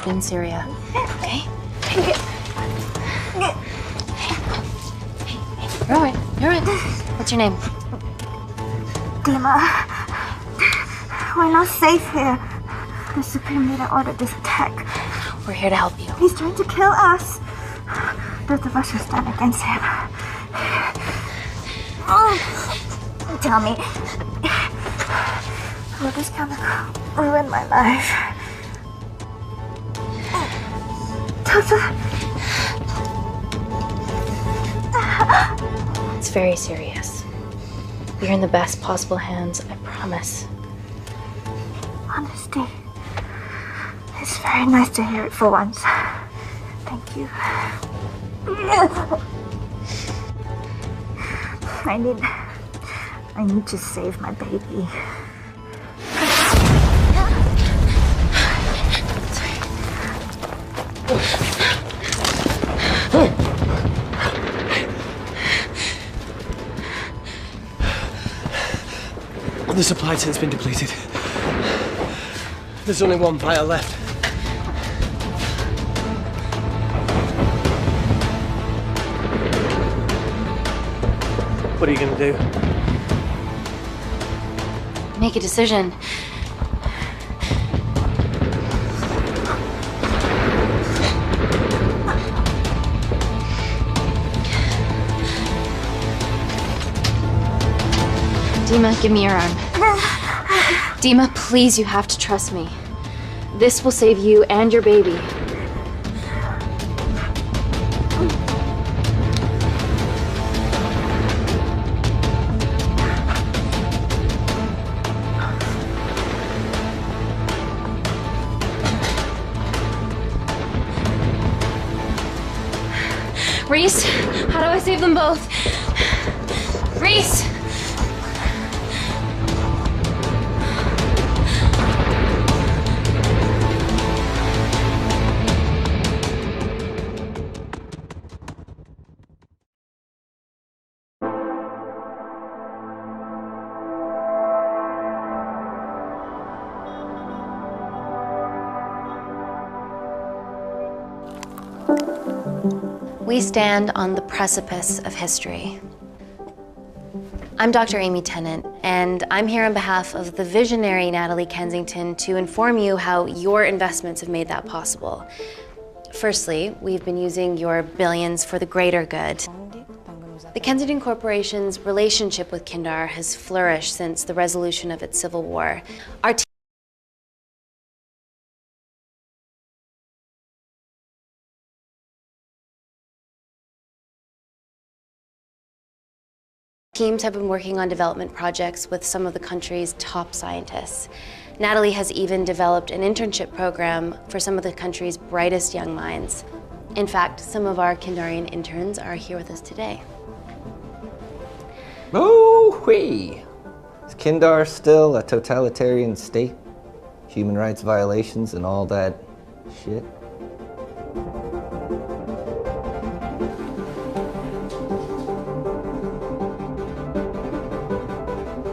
in Syria. Okay? You're all right. You're all right. What's your name? Dima, we're not safe here. The Supreme Leader ordered this attack. We're here to help you. He's trying to kill us. Both of us will stand against him. Tell me, will this chemical ruin my life? It's very serious. You're in the best possible hands, I promise. Honesty. It's very nice to hear it for once. Thank you. I need to save my baby. The supply tent's been depleted. There's only one vial left. What are you gonna do? Make a decision. Dima, give me your arm. Dima, please, you have to trust me. This will save you and your baby. Reese, how do I save them both? Reese! We stand on the precipice of history. I'm Dr. Amy Tennant, and I'm here on behalf of the visionary Natalie Kensington to inform you how your investments have made that possible. Firstly, we've been using your billions for the greater good. The Kensington Corporation's relationship with Kindar has flourished since the resolution of its civil war. Our teams have been working on development projects with some of the country's top scientists. Natalie has even developed an internship program for some of the country's brightest young minds. In fact, some of our Kindarian interns are here with us today. Oh-wee! Is Kindar still a totalitarian state? Human rights violations and all that shit?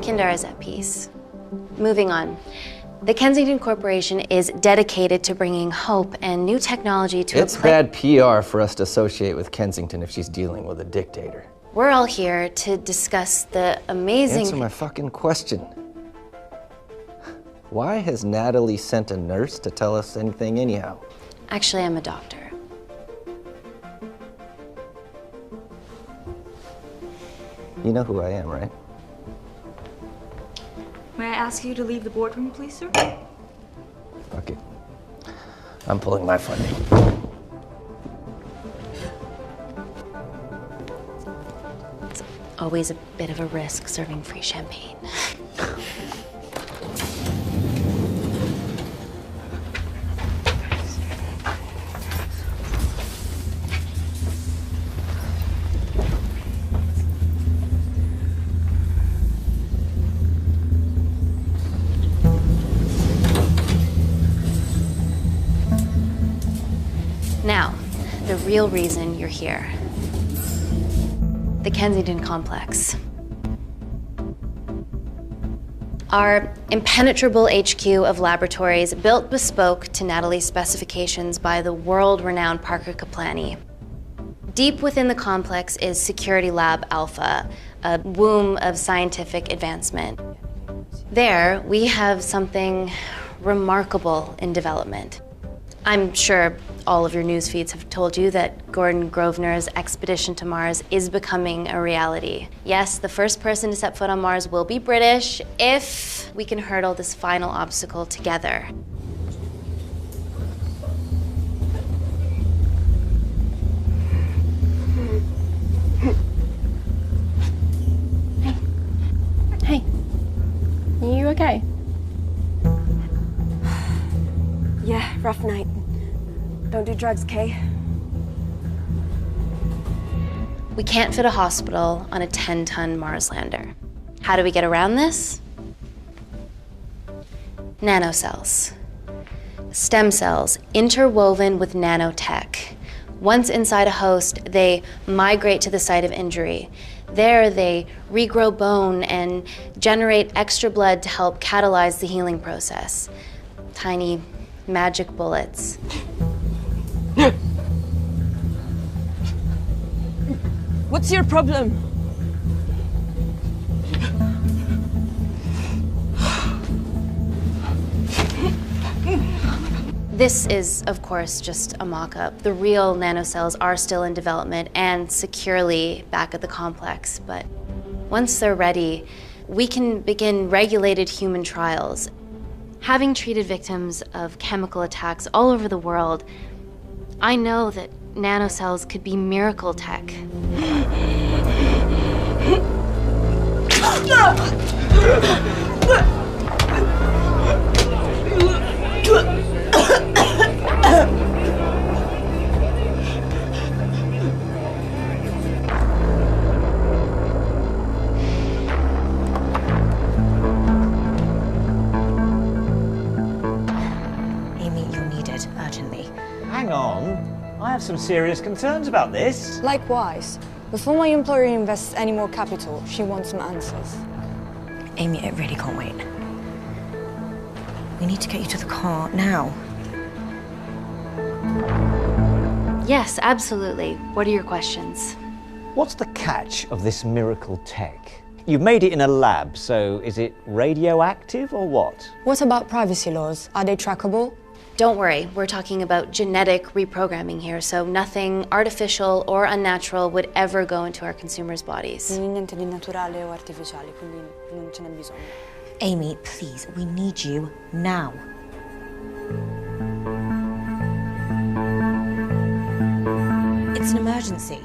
Kindar is at peace. Moving on. The Kensington Corporation is dedicated to bringing hope and new technology to It's bad PR for us to associate with Kensington if she's dealing with a dictator. We're all here to discuss the amazing... Answer my fucking question. Why has Natalie sent a nurse to tell us anything anyhow? Actually, I'm a doctor. You know who I am, right? May I ask you to leave the boardroom, please, sir? Fuck it. I'm pulling my funding. It's always a bit of a risk serving free champagne. Now, the real reason you're here. The Kensington complex. Our impenetrable HQ of laboratories built bespoke to Natalie's specifications by the world-renowned Parker Kaplany. Deep within the complex is Security Lab Alpha, a womb of scientific advancement. There, we have something remarkable in development. I'm sure all of your news feeds have told you that Gordon Grosvenor's expedition to Mars is becoming a reality. Yes, the first person to set foot on Mars will be British if we can hurdle this final obstacle together. Hey. Are you okay? Yeah, rough night. Don't do drugs, Kay. We can't fit a hospital on a 10-ton Mars lander. How do we get around this? Nanocells. Stem cells interwoven with nanotech. Once inside a host, they migrate to the site of injury. There, they regrow bone and generate extra blood to help catalyze the healing process. Tiny magic bullets. What's your problem? This is, of course, just a mock-up. The real nanocells are still in development and securely back at the complex, but once they're ready, we can begin regulated human trials. Having treated victims of chemical attacks all over the world, I know that nanocells could be miracle tech. Hang on. I have some serious concerns about this. Likewise. Before my employer invests any more capital, she wants some answers. Amy, it really can't wait. We need to get you to the car now. Yes, absolutely. What are your questions? What's the catch of this miracle tech? You've made it in a lab, so is it radioactive or what? What about privacy laws? Are they trackable? Don't worry, we're talking about genetic reprogramming here, so nothing artificial or unnatural would ever go into our consumers' bodies. Niente di naturale o artificiale, quindi non ce n'è bisogno. Amy, please, we need you now. It's an emergency.